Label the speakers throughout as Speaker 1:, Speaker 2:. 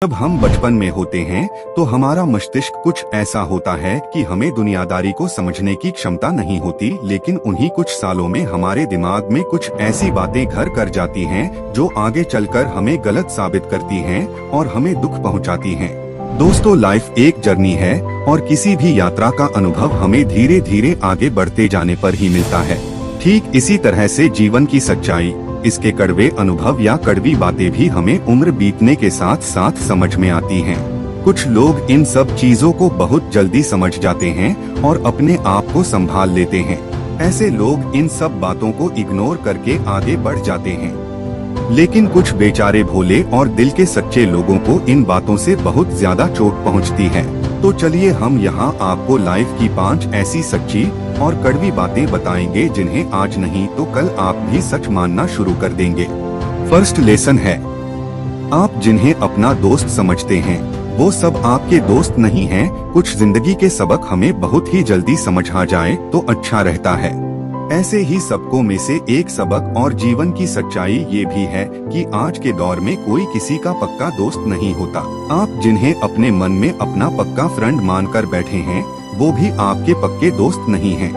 Speaker 1: जब हम बचपन में होते हैं तो हमारा मस्तिष्क कुछ ऐसा होता है कि हमें दुनियादारी को समझने की क्षमता नहीं होती, लेकिन उन्हीं कुछ सालों में हमारे दिमाग में कुछ ऐसी बातें घर कर जाती हैं जो आगे चलकर हमें गलत साबित करती हैं और हमें दुख पहुंचाती हैं। दोस्तों, लाइफ एक जर्नी है और किसी भी यात्रा का अनुभव हमें धीरे धीरे आगे बढ़ते जाने पर ही मिलता है। ठीक इसी तरह से जीवन की सच्चाई, इसके कड़वे अनुभव या कड़वी बातें भी हमें उम्र बीतने के साथ साथ समझ में आती हैं। कुछ लोग इन सब चीजों को बहुत जल्दी समझ जाते हैं और अपने आप को संभाल लेते हैं। ऐसे लोग इन सब बातों को इग्नोर करके आगे बढ़ जाते हैं, लेकिन कुछ बेचारे भोले और दिल के सच्चे लोगों को इन बातों से बहुत ज्यादा चोट पहुंचती है। तो चलिए हम यहाँ आपको लाइफ की 5 ऐसी सच्ची और कड़वी बातें बताएंगे जिन्हें आज नहीं तो कल आप भी सच मानना शुरू कर देंगे। फर्स्ट लेसन है, आप जिन्हें अपना दोस्त समझते हैं वो सब आपके दोस्त नहीं हैं। कुछ जिंदगी के सबक हमें बहुत ही जल्दी समझ आ जाए तो अच्छा रहता है। ऐसे ही सबकों में से एक सबक और जीवन की सच्चाई ये भी है कि आज के दौर में कोई किसी का पक्का दोस्त नहीं होता। आप जिन्हें अपने मन में अपना पक्का फ्रेंड मानकर बैठे हैं वो भी आपके पक्के दोस्त नहीं हैं।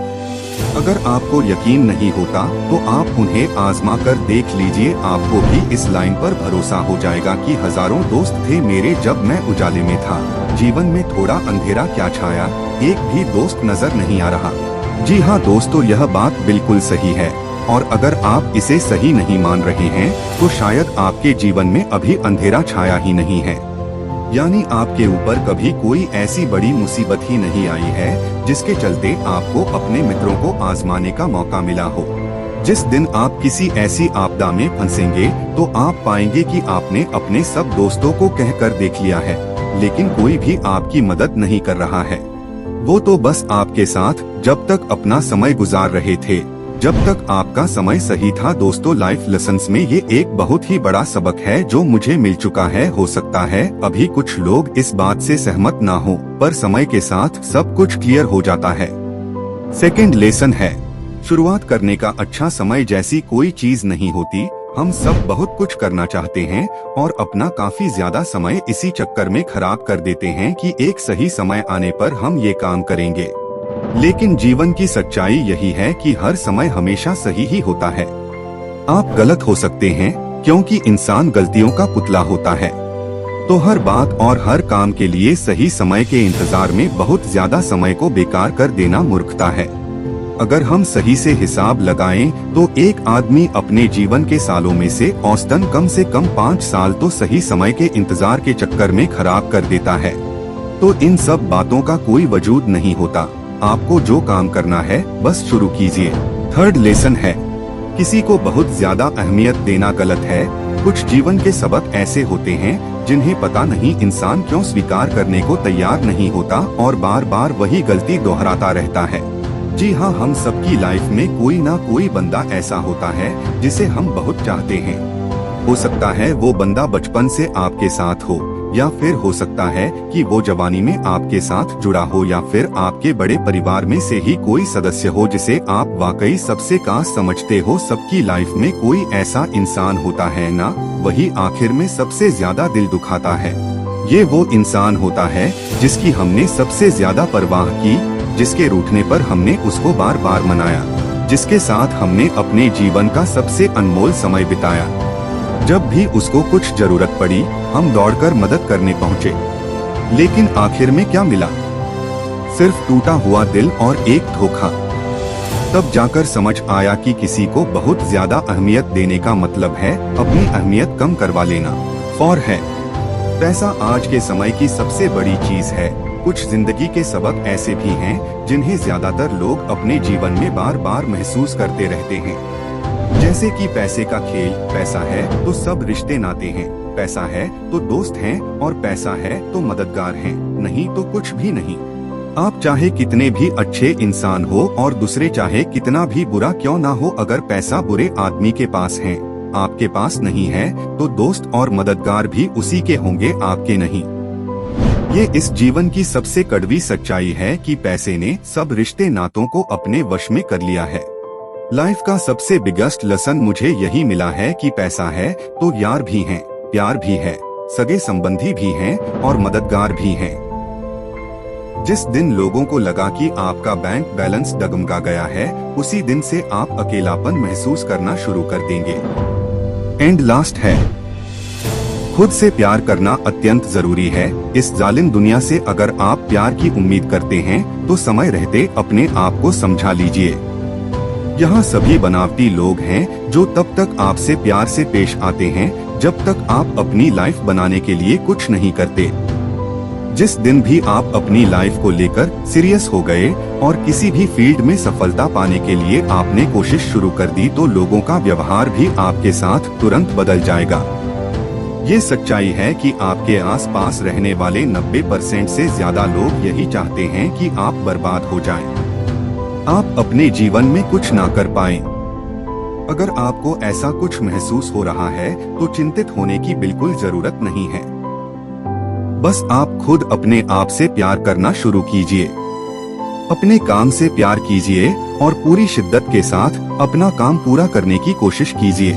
Speaker 1: अगर आपको यकीन नहीं होता तो आप उन्हें आजमा कर देख लीजिए, आपको भी इस लाइन पर भरोसा हो जाएगा कि हजारों दोस्त थे मेरे जब मैं उजाले में था, जीवन में थोड़ा अंधेरा क्या छाया, एक भी दोस्त नजर नहीं आ रहा। जी हाँ दोस्तों, यह बात बिल्कुल सही है और अगर आप इसे सही नहीं मान रहे हैं तो शायद आपके जीवन में अभी अंधेरा छाया ही नहीं है, यानी आपके ऊपर कभी कोई ऐसी बड़ी मुसीबत ही नहीं आई है जिसके चलते आपको अपने मित्रों को आजमाने का मौका मिला हो। जिस दिन आप किसी ऐसी आपदा में फंसेंगे तो आप पाएंगे कि आपने अपने सब दोस्तों को कहकर देख लिया है, लेकिन कोई भी आपकी मदद नहीं कर रहा है। वो तो बस आपके साथ जब तक अपना समय गुजार रहे थे, जब तक आपका समय सही था। दोस्तों, लाइफ लेसन्स में ये एक बहुत ही बड़ा सबक है जो मुझे मिल चुका है। हो सकता है अभी कुछ लोग इस बात से सहमत ना हो, पर समय के साथ सब कुछ क्लियर हो जाता है। सेकंड लेसन है, शुरुआत करने का अच्छा समय जैसी कोई चीज नहीं होती। हम सब बहुत कुछ करना चाहते हैं और अपना काफी ज्यादा समय इसी चक्कर में खराब कर देते हैं कि एक सही समय आने पर हम ये काम करेंगे, लेकिन जीवन की सच्चाई यही है कि हर समय हमेशा सही ही होता है। आप गलत हो सकते हैं क्योंकि इंसान गलतियों का पुतला होता है, तो हर बात और हर काम के लिए सही समय के इंतजार में बहुत ज्यादा समय को बेकार कर देना मूर्खता है। अगर हम सही से हिसाब लगाएं तो एक आदमी अपने जीवन के सालों में से औसतन कम से कम 5 साल तो सही समय के इंतजार के चक्कर में खराब कर देता है। तो इन सब बातों का कोई वजूद नहीं होता। आपको जो काम करना है बस शुरू कीजिए। थर्ड लेसन है, किसी को बहुत ज्यादा अहमियत देना गलत है। कुछ जीवन के सबक ऐसे होते हैं जिन्हें पता नहीं इंसान क्यों स्वीकार करने को तैयार नहीं होता और बार बार वही गलती दोहराता रहता है। जी हाँ, हम सबकी लाइफ में कोई ना कोई बंदा ऐसा होता है जिसे हम बहुत चाहते हैं। हो सकता है वो बंदा बचपन से आपके साथ हो, या फिर हो सकता है कि वो जवानी में आपके साथ जुड़ा हो, या फिर आपके बड़े परिवार में से ही कोई सदस्य हो जिसे आप वाकई सबसे खास समझते हो। सबकी लाइफ में कोई ऐसा इंसान होता है ना, वही आखिर में सबसे ज्यादा दिल दुखाता है। ये वो इंसान होता है जिसकी हमने सबसे ज्यादा परवाह की, जिसके रूठने पर हमने उसको बार बार मनाया, जिसके साथ हमने अपने जीवन का सबसे अनमोल समय बिताया। जब भी उसको कुछ जरूरत पड़ी हम दौड़कर मदद करने पहुँचे, लेकिन आखिर में क्या मिला? सिर्फ टूटा हुआ दिल और एक धोखा। तब जाकर समझ आया कि किसी को बहुत ज्यादा अहमियत देने का मतलब है अपनी अहमियत कम करवा लेना। 4 है, पैसा आज के समय की सबसे बड़ी चीज है। कुछ जिंदगी के सबक ऐसे भी हैं जिन्हें ज्यादातर लोग अपने जीवन में बार बार महसूस करते रहते हैं, जैसे कि पैसे का खेल। पैसा है तो सब रिश्ते नाते हैं, पैसा है तो दोस्त हैं, और पैसा है तो मददगार हैं, नहीं तो कुछ भी नहीं। आप चाहे कितने भी अच्छे इंसान हो और दूसरे चाहे कितना भी बुरा क्यों ना हो, अगर पैसा बुरे आदमी के पास है, आपके पास नहीं है, तो दोस्त और मददगार भी उसी के होंगे, आपके नहीं। ये इस जीवन की सबसे कड़वी सच्चाई है कि पैसे ने सब रिश्ते नातों को अपने वश में कर लिया है। लाइफ का सबसे बिगेस्ट लेसन मुझे यही मिला है कि पैसा है तो यार भी हैं, प्यार भी है, सगे संबंधी भी हैं और मददगार भी हैं। जिस दिन लोगों को लगा कि आपका बैंक बैलेंस डगमगा गया है, उसी दिन से आप अकेलापन महसूस करना शुरू कर देंगे। एंड लास्ट है, खुद से प्यार करना अत्यंत जरूरी है। इस जालिम दुनिया से अगर आप प्यार की उम्मीद करते हैं तो समय रहते अपने आप को समझा लीजिए। यहाँ सभी बनावटी लोग हैं जो तब तक आपसे प्यार से पेश आते हैं जब तक आप अपनी लाइफ बनाने के लिए कुछ नहीं करते। जिस दिन भी आप अपनी लाइफ को लेकर सीरियस हो गए और किसी भी फील्ड में सफलता पाने के लिए आपने कोशिश शुरू कर दी तो लोगों का व्यवहार भी आपके साथ तुरंत बदल जाएगा। ये सच्चाई है कि आपके आसपास रहने वाले 90% से ज्यादा लोग यही चाहते हैं कि आप बर्बाद हो जाएं। आप अपने जीवन में कुछ ना कर पाएं। अगर आपको ऐसा कुछ महसूस हो रहा है तो चिंतित होने की बिल्कुल जरूरत नहीं है। बस आप खुद अपने आप से प्यार करना शुरू कीजिए। अपने काम से प्यार कीजिए और पूरी शिद्दत के साथ अपना काम पूरा करने की कोशिश कीजिए।